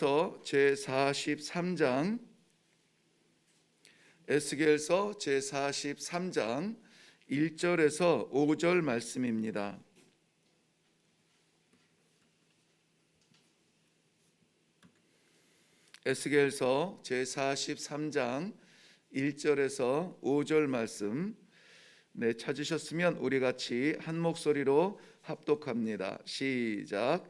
제43장 에스겔서 제43장 1절에서 5절 말씀입니다. 에스겔서 제43장 1절에서 5절 말씀 찾으셨으면 우리 같이 한 목소리로 합독합니다. 시작.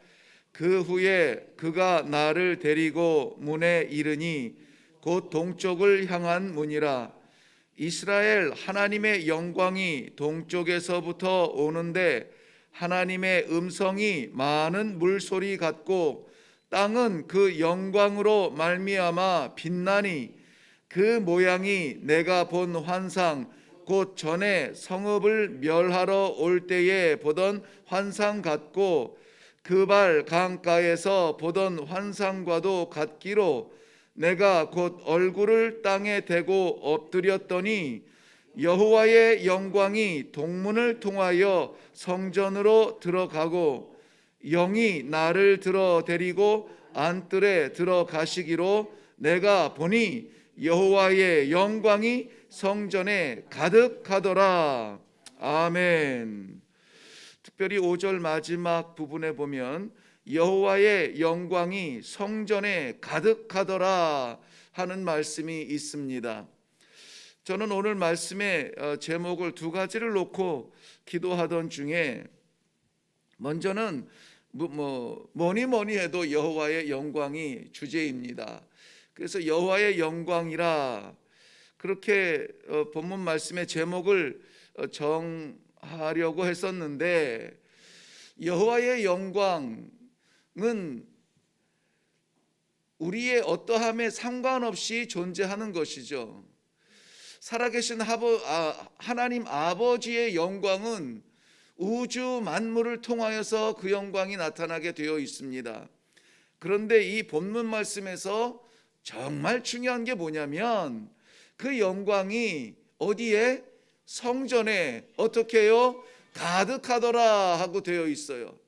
그 후에 그가 나를 데리고 문에 이르니 곧 동쪽을 향한 문이라. 이스라엘 하나님의 영광이 동쪽에서부터 오는데 하나님의 음성이 많은 물소리 같고 땅은 그 영광으로 말미암아 빛나니 그 모양이 내가 본 환상 곧 전에 성읍을 멸하러 올 때에 보던 환상 같고 그발 강가에서 보던 환상과도 같기로 내가 곧 얼굴을 땅에 대고 엎드렸더니 여호와의 영광이 동문을 통하여 성전으로 들어가고 영이 나를 들어 데리고 안뜰에 들어가시기로 내가 보니 여호와의 영광이 성전에 가득하더라. 아멘. 특별히 5절 마지막 부분에 보면 여호와의 영광이 성전에 가득하더라 하는 말씀이 있습니다. 저는 오늘 말씀의 제목을 두 가지를 놓고 기도하던 중에 먼저는 뭐니 해도 여호와의 영광이 주제입니다. 그래서 여호와의 영광이라 그렇게 본문 말씀의 제목을 정하려고 했었는데 여호와의 영광은 우리의 어떠함에 상관없이 존재하는 것이죠. 살아계신 하나님 아버지의 영광은 우주 만물을 통하여서 그 영광이 나타나게 되어 있습니다. 그런데 이 본문 말씀에서 정말 중요한 게 뭐냐면 그 영광이 어디에? 성전에 어떻게 해요? 가득하더라 하고 되어 있어요.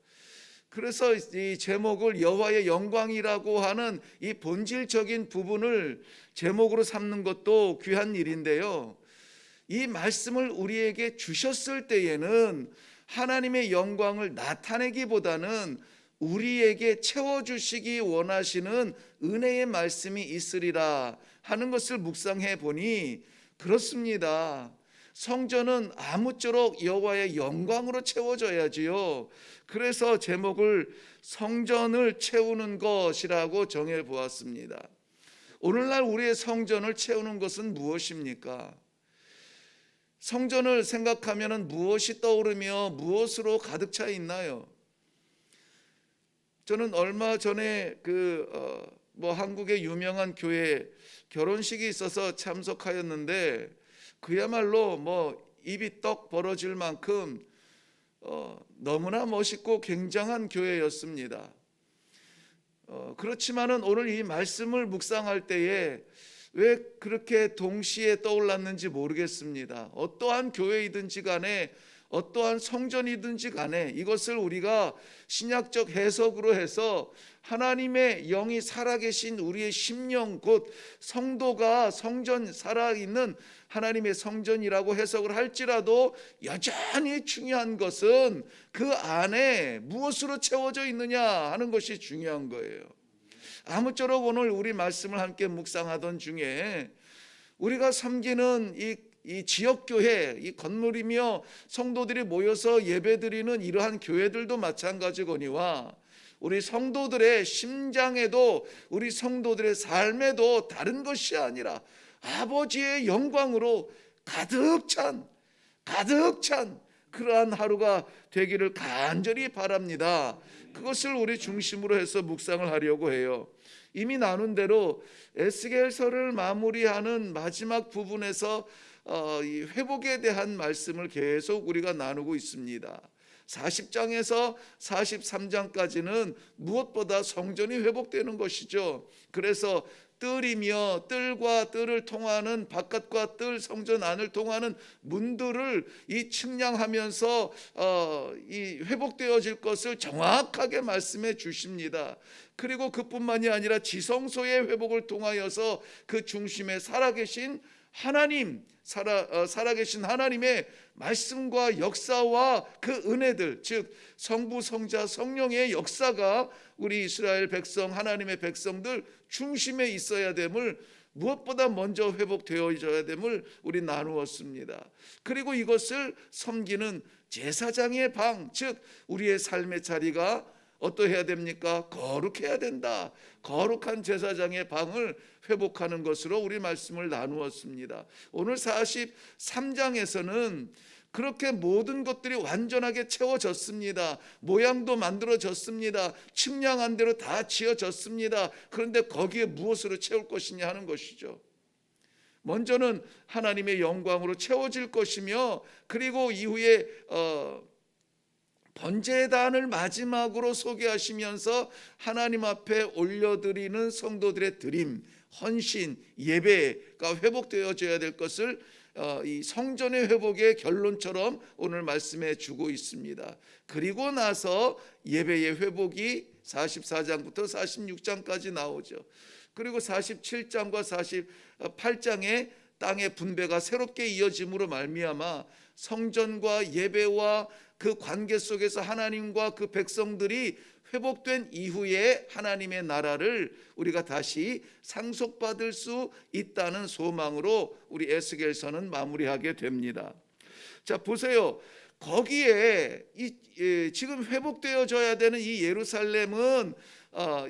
그래서 이 제목을 여호와의 영광이라고 하는 이 본질적인 부분을 제목으로 삼는 것도 귀한 일인데요, 이 말씀을 우리에게 주셨을 때에는 하나님의 영광을 나타내기보다는 우리에게 채워주시기 원하시는 은혜의 말씀이 있으리라 하는 것을 묵상해 보니 그렇습니다. 성전은 아무쪼록 여호와의 영광으로 채워져야지요. 그래서 제목을 성전을 채우는 것이라고 정해 보았습니다. 오늘날 우리의 성전을 채우는 것은 무엇입니까? 성전을 생각하면 무엇이 떠오르며 무엇으로 가득 차 있나요? 저는 얼마 전에 한국의 유명한 교회 결혼식이 있어서 참석하였는데 그야말로 입이 떡 벌어질 만큼 너무나 멋있고 굉장한 교회였습니다. 그렇지만은 오늘 이 말씀을 묵상할 때에 왜 그렇게 동시에 떠올랐는지 모르겠습니다. 어떠한 교회이든지 간에 어떠한 성전이든지 간에 이것을 우리가 신약적 해석으로 해서 하나님의 영이 살아계신 우리의 심령 곧 성도가 성전 살아있는 하나님의 성전이라고 해석을 할지라도 여전히 중요한 것은 그 안에 무엇으로 채워져 있느냐 하는 것이 중요한 거예요. 아무쪼록 오늘 우리 말씀을 함께 묵상하던 중에 우리가 섬기는 이 지역교회, 이 건물이며 성도들이 모여서 예배드리는 이러한 교회들도 마찬가지거니와 우리 성도들의 심장에도 우리 성도들의 삶에도 다른 것이 아니라 아버지의 영광으로 가득 찬 그러한 하루가 되기를 간절히 바랍니다. 그것을 우리 중심으로 해서 묵상을 하려고 해요. 이미 나눈 대로 에스겔서를 마무리하는 마지막 부분에서 이 회복에 대한 말씀을 계속 우리가 나누고 있습니다. 40장에서 43장까지는 무엇보다 성전이 회복되는 것이죠. 그래서 뜰이며 뜰과 뜰을 통하는 바깥과 뜰 성전 안을 통하는 문들을 이 측량하면서 이 회복되어질 것을 정확하게 말씀해 주십니다. 그리고 그뿐만이 아니라 지성소의 회복을 통하여서 그 중심에 살아계신 하나님, 살아계신 하나님의 말씀과 역사와 그 은혜들, 즉 성부, 성자, 성령의 역사가 우리 이스라엘 백성, 하나님의 백성들 중심에 있어야 됨을, 무엇보다 먼저 회복되어져야 됨을 우리 나누었습니다. 그리고 이것을 섬기는 제사장의 방, 즉 우리의 삶의 자리가 어떠해야 됩니까? 거룩해야 된다. 거룩한 제사장의 방을 회복하는 것으로 우리 말씀을 나누었습니다. 오늘 43장에서는 그렇게 모든 것들이 완전하게 채워졌습니다. 모양도 만들어졌습니다. 측량한 대로 다 지어졌습니다. 그런데 거기에 무엇으로 채울 것이냐 하는 것이죠. 먼저는 하나님의 영광으로 채워질 것이며, 그리고 이후에 번제단을 마지막으로 소개하시면서 하나님 앞에 올려드리는 성도들의 드림, 헌신, 예배가 회복되어져야 될 것을 이 성전의 회복의 결론처럼 오늘 말씀해 주고 있습니다. 그리고 나서 예배의 회복이 44장부터 46장까지 나오죠. 그리고 47장과 48장에 땅의 분배가 새롭게 이어짐으로 말미암아 성전과 예배와 그 관계 속에서 하나님과 그 백성들이 회복된 이후에 하나님의 나라를 우리가 다시 상속받을 수 있다는 소망으로 우리 에스겔서는 마무리하게 됩니다. 자, 보세요. 거기에 지금 회복되어져야 되는 이 예루살렘은,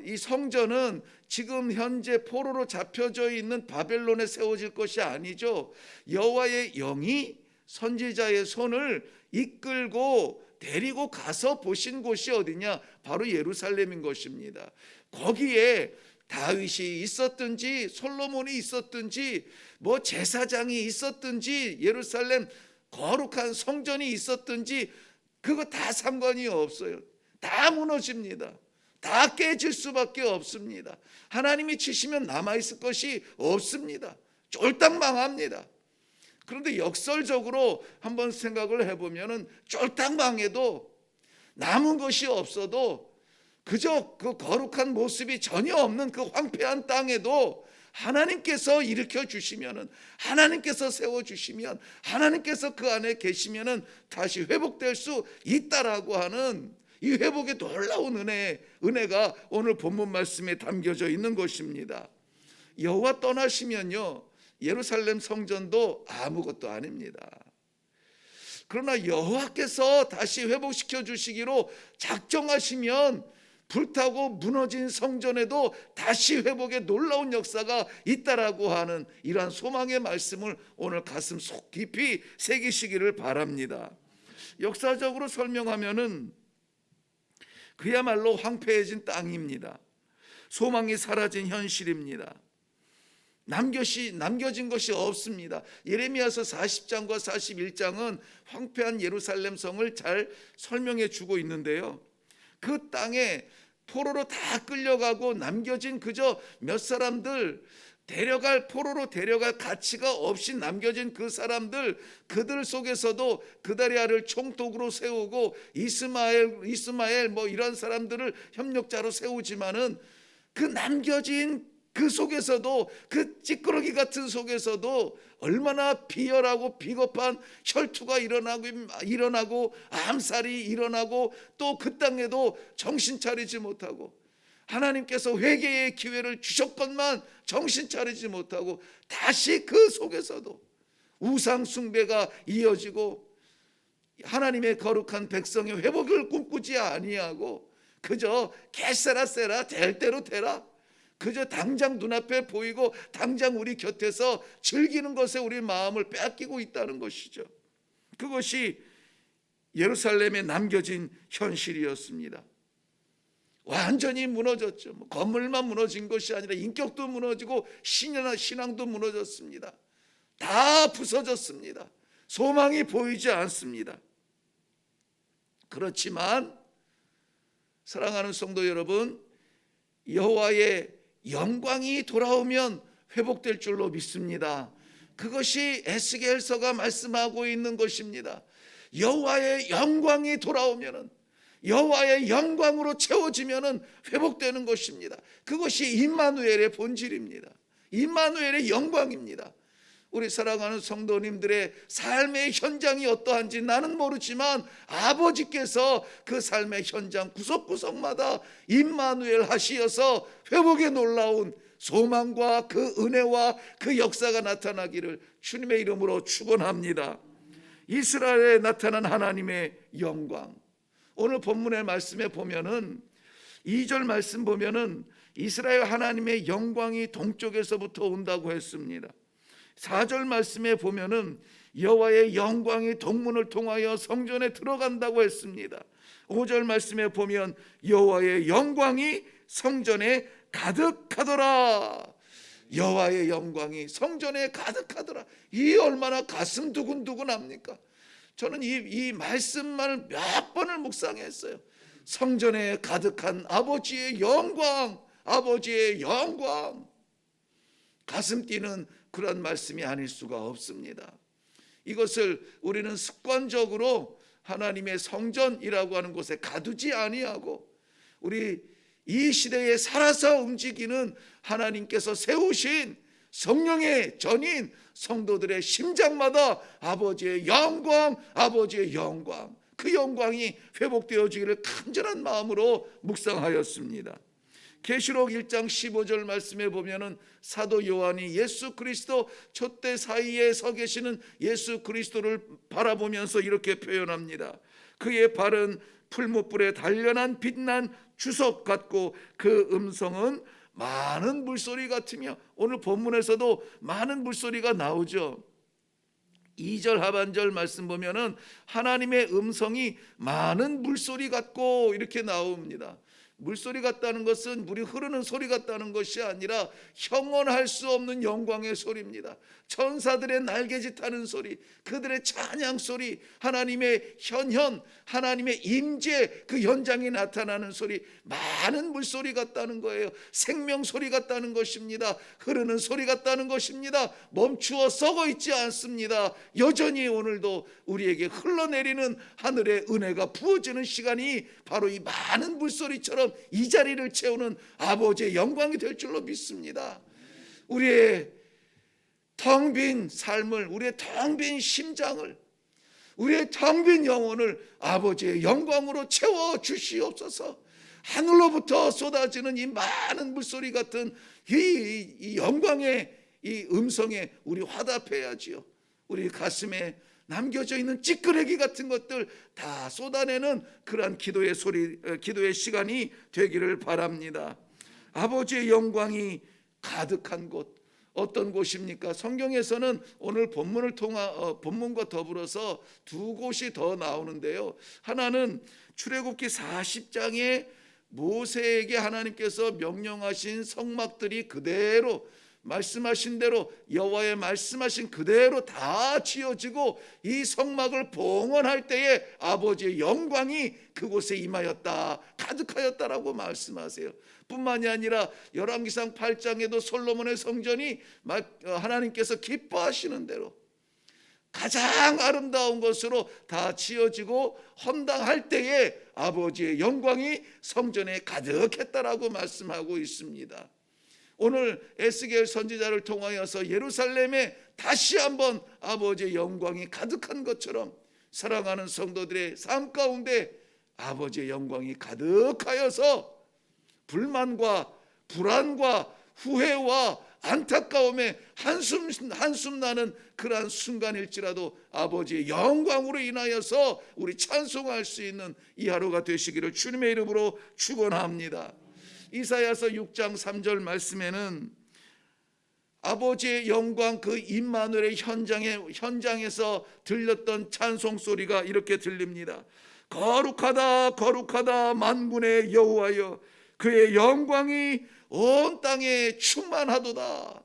이 성전은 지금 현재 포로로 잡혀져 있는 바벨론에 세워질 것이 아니죠. 여호와의 영이 선지자의 손을 이끌고 데리고 가서 보신 곳이 어디냐? 바로 예루살렘인 것입니다. 거기에 다윗이 있었든지 솔로몬이 있었든지 뭐 제사장이 있었든지 예루살렘 거룩한 성전이 있었든지 그거 다 상관이 없어요. 다 무너집니다. 다 깨질 수밖에 없습니다. 하나님이 치시면 남아있을 것이 없습니다. 쫄딱 망합니다. 그런데 역설적으로 한번 생각을 해보면 쫄딱 망해도 남은 것이 없어도 그저 그 거룩한 모습이 전혀 없는 그 황폐한 땅에도 하나님께서 일으켜 주시면, 하나님께서 세워주시면, 하나님께서 그 안에 계시면 다시 회복될 수 있다라고 하는 이 회복의 놀라운 은혜가 오늘 본문 말씀에 담겨져 있는 것입니다. 여호와 떠나시면요, 예루살렘 성전도 아무것도 아닙니다. 그러나 여호와께서 다시 회복시켜 주시기로 작정하시면 불타고 무너진 성전에도 다시 회복의 놀라운 역사가 있다라고 하는 이러한 소망의 말씀을 오늘 가슴 속 깊이 새기시기를 바랍니다. 역사적으로 설명하면은 그야말로 황폐해진 땅입니다. 소망이 사라진 현실입니다. 남겨진 것이 없습니다. 예레미야서 40장과 41장은 황폐한 예루살렘 성을 잘 설명해 주고 있는데요, 그 땅에 포로로 다 끌려가고 남겨진 그저 몇 사람들, 포로로 데려갈 가치가 없이 남겨진 그 사람들, 그들 속에서도 그다리아를 총독으로 세우고 이스마엘 뭐 이런 사람들을 협력자로 세우지만은 그 남겨진 그 속에서도, 그 찌끄러기 같은 속에서도 얼마나 비열하고 비겁한 혈투가 일어나고 암살이 일어나고 또 그 땅에도 정신 차리지 못하고 하나님께서 회개의 기회를 주셨건만 정신 차리지 못하고 다시 그 속에서도 우상 숭배가 이어지고 하나님의 거룩한 백성의 회복을 꿈꾸지 아니하고 그저 개세라 될 대로 되라, 그저 당장 눈앞에 보이고 당장 우리 곁에서 즐기는 것에 우리 마음을 빼앗기고 있다는 것이죠. 그것이 예루살렘에 남겨진 현실이었습니다. 완전히 무너졌죠. 건물만 무너진 것이 아니라 인격도 무너지고 신앙도 무너졌습니다. 다 부서졌습니다. 소망이 보이지 않습니다. 그렇지만 사랑하는 성도 여러분, 여호와의 영광이 돌아오면 회복될 줄로 믿습니다. 그것이 에스겔서가 말씀하고 있는 것입니다. 여호와의 영광이 돌아오면은, 여호와의 영광으로 채워지면은 회복되는 것입니다. 그것이 임마누엘의 본질입니다. 임마누엘의 영광입니다. 우리 사랑하는 성도님들의 삶의 현장이 어떠한지 나는 모르지만 아버지께서 그 삶의 현장 구석구석마다 임마누엘 하시어서 회복의 놀라운 소망과 그 은혜와 그 역사가 나타나기를 주님의 이름으로 축원합니다. 이스라엘에 나타난 하나님의 영광, 오늘 본문의 말씀에 보면은 2절 말씀 보면은 이스라엘 하나님의 영광이 동쪽에서부터 온다고 했습니다. 4절 말씀에 보면은 여호와의 영광이 동문을 통하여 성전에 들어간다고 했습니다. 5절 말씀에 보면 여호와의 영광이 성전에 가득하더라. 여호와의 영광이 성전에 가득하더라. 이 얼마나 가슴 두근두근합니까? 저는 이 말씀만을 몇 번을 묵상했어요. 성전에 가득한 아버지의 영광, 아버지의 영광. 가슴 뛰는 그런 말씀이 아닐 수가 없습니다. 이것을 우리는 습관적으로 하나님의 성전이라고 하는 곳에 가두지 아니하고, 우리 이 시대에 살아서 움직이는 하나님께서 세우신 성령의 전인 성도들의 심장마다 아버지의 영광, 아버지의 영광, 그 영광이 회복되어지기를 간절한 마음으로 묵상하였습니다. 계시록 1장 15절 말씀에 보면은 사도 요한이 예수 그리스도 촛대 사이에 서 계시는 예수 그리스도를 바라보면서 이렇게 표현합니다. 그의 발은 풀무불에 단련한 빛난 주석 같고 그 음성은 많은 물소리 같으며, 오늘 본문에서도 많은 물소리가 나오죠. 2절 하반절 말씀 보면은 하나님의 음성이 많은 물소리 같고 이렇게 나옵니다. 물소리 같다는 것은 물이 흐르는 소리 같다는 것이 아니라 형언할 수 없는 영광의 소리입니다. 천사들의 날개짓하는 소리, 그들의 찬양 소리, 하나님의 현현, 하나님의 임재, 그 현장에 나타나는 소리, 많은 물소리 같다는 거예요. 생명 소리 같다는 것입니다. 흐르는 소리 같다는 것입니다. 멈추어 썩어 있지 않습니다. 여전히 오늘도 우리에게 흘러내리는 하늘의 은혜가 부어지는 시간이 바로 이 많은 물소리처럼 이 자리를 채우는 아버지의 영광이 될 줄로 믿습니다. 우리의 텅 빈 삶을, 우리의 텅 빈 심장을, 우리의 텅 빈 영혼을 아버지의 영광으로 채워 주시옵소서. 하늘로부터 쏟아지는 이 많은 물소리 같은 이 영광의 이 음성에 우리 화답해야지요. 우리 가슴에 남겨져 있는 찌끄레기 같은 것들 다 쏟아내는 그러한 기도의 소리, 기도의 시간이 되기를 바랍니다. 아버지의 영광이 가득한 곳, 어떤 곳입니까? 성경에서는 오늘 본문과 더불어서 두 곳이 더 나오는데요. 하나는 출애굽기 40장에 모세에게 하나님께서 명령하신 성막들이 그대로 말씀하신 대로, 여호와의 말씀하신 그대로 다 지어지고 이 성막을 봉헌할 때에 아버지의 영광이 그곳에 임하였다, 가득하였다라고 말씀하세요. 뿐만이 아니라 열왕기상 8장에도 솔로몬의 성전이 하나님께서 기뻐하시는 대로 가장 아름다운 것으로 다 지어지고 헌당할 때에 아버지의 영광이 성전에 가득했다라고 말씀하고 있습니다. 오늘 에스겔 선지자를 통하여서 예루살렘에 다시 한번 아버지의 영광이 가득한 것처럼 사랑하는 성도들의 삶 가운데 아버지의 영광이 가득하여서 불만과 불안과 후회와 안타까움에 한숨 나는 그러한 순간일지라도 아버지의 영광으로 인하여서 우리 찬송할 수 있는 이 하루가 되시기를 주님의 이름으로 축원합니다. 이사야서 6장 3절 말씀에는 아버지의 영광, 그 임마누엘의 현장에서 들렸던 찬송 소리가 이렇게 들립니다. 거룩하다 거룩하다 만군의 여호와여, 그의 영광이 온 땅에 충만하도다.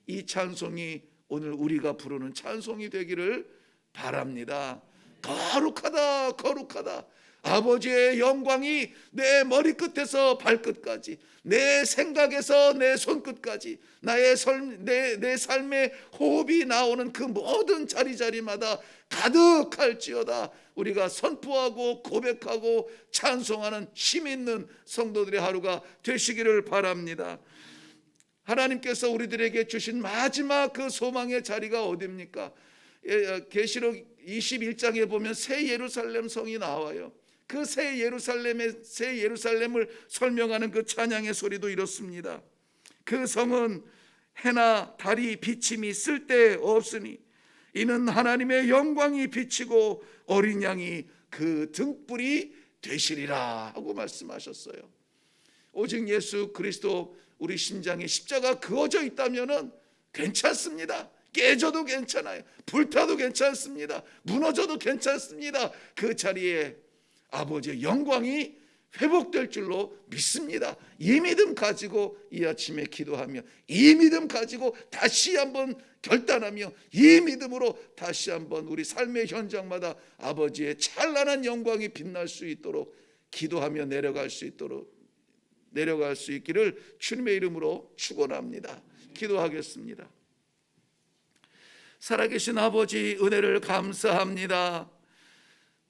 이 찬송이 오늘 우리가 부르는 찬송이 되기를 바랍니다. 거룩하다 거룩하다, 아버지의 영광이 내 머리끝에서 발끝까지, 내 생각에서 내 손끝까지, 내 삶의 호흡이 나오는 그 모든 자리자리마다 가득할지어다. 우리가 선포하고 고백하고 찬송하는 힘 있는 성도들의 하루가 되시기를 바랍니다. 하나님께서 우리들에게 주신 마지막 그 소망의 자리가 어디입니까? 계시록 21장에 보면 새 예루살렘 성이 나와요. 그 새 예루살렘을 설명하는 그 찬양의 소리도 이렇습니다. 그 성은 해나 달이 비침이 쓸데없으니 이는 하나님의 영광이 비치고 어린 양이 그 등불이 되시리라 하고 말씀하셨어요. 오직 예수 그리스도 우리 심장에 십자가 그어져 있다면은 괜찮습니다. 깨져도 괜찮아요. 불타도 괜찮습니다. 무너져도 괜찮습니다. 그 자리에 아버지의 영광이 회복될 줄로 믿습니다. 이 믿음 가지고 이 아침에 기도하며, 이 믿음 가지고 다시 한번 결단하며, 이 믿음으로 다시 한번 우리 삶의 현장마다 아버지의 찬란한 영광이 빛날 수 있도록 기도하며 내려갈 수 있기를 주님의 이름으로 축원합니다. 기도하겠습니다. 살아계신 아버지, 은혜를 감사합니다.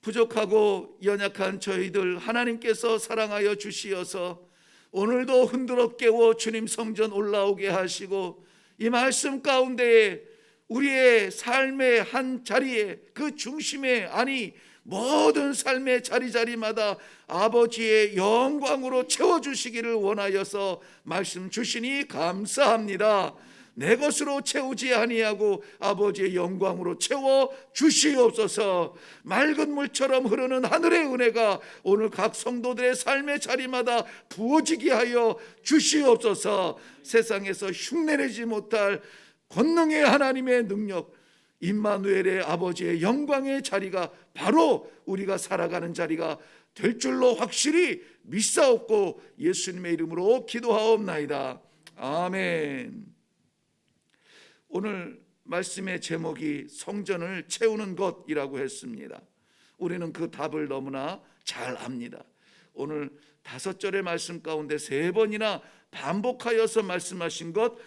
부족하고 연약한 저희들 하나님께서 사랑하여 주시어서 오늘도 흔들어 깨워 주님 성전 올라오게 하시고, 이 말씀 가운데에 우리의 삶의 한 자리에, 그 중심에, 아니 모든 삶의 자리자리마다 아버지의 영광으로 채워주시기를 원하여서 말씀 주시니 감사합니다. 내 것으로 채우지 아니하고 아버지의 영광으로 채워 주시옵소서. 맑은 물처럼 흐르는 하늘의 은혜가 오늘 각 성도들의 삶의 자리마다 부어지게 하여 주시옵소서. 세상에서 흉내내지 못할 권능의 하나님의 능력, 임마누엘의 아버지의 영광의 자리가 바로 우리가 살아가는 자리가 될 줄로 확실히 믿사옵고 예수님의 이름으로 기도하옵나이다. 아멘. 오늘 말씀의 제목이 성전을 채우는 것이라고 했습니다. 우리는 그 답을 너무나 잘 압니다. 오늘 5절의 말씀 가운데 3번이나 반복하여서 말씀하신 것,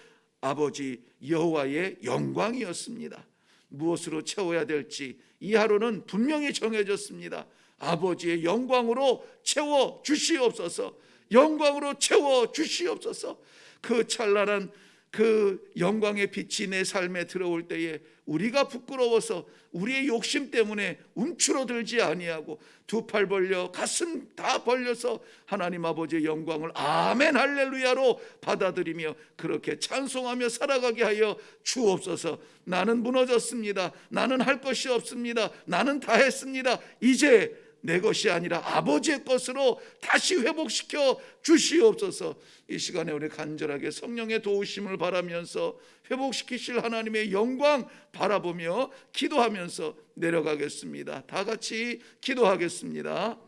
아버지 여호와의 영광이었습니다. 무엇으로 채워야 될지 이 하루는 분명히 정해졌습니다. 아버지의 영광으로 채워 주시옵소서. 영광으로 채워 주시옵소서. 그 찬란한 그 영광의 빛이 내 삶에 들어올 때에 우리가 부끄러워서 우리의 욕심 때문에 움츠러들지 아니하고 두 팔 벌려 가슴 다 벌려서 하나님 아버지의 영광을 아멘 할렐루야로 받아들이며 그렇게 찬송하며 살아가게 하여 주옵소서. 나는 무너졌습니다. 나는 할 것이 없습니다. 나는 다 했습니다. 이제 내 것이 아니라 아버지의 것으로 다시 회복시켜 주시옵소서. 이 시간에 우리 간절하게 성령의 도우심을 바라면서 회복시키실 하나님의 영광 바라보며 기도하면서 내려가겠습니다. 다 같이 기도하겠습니다.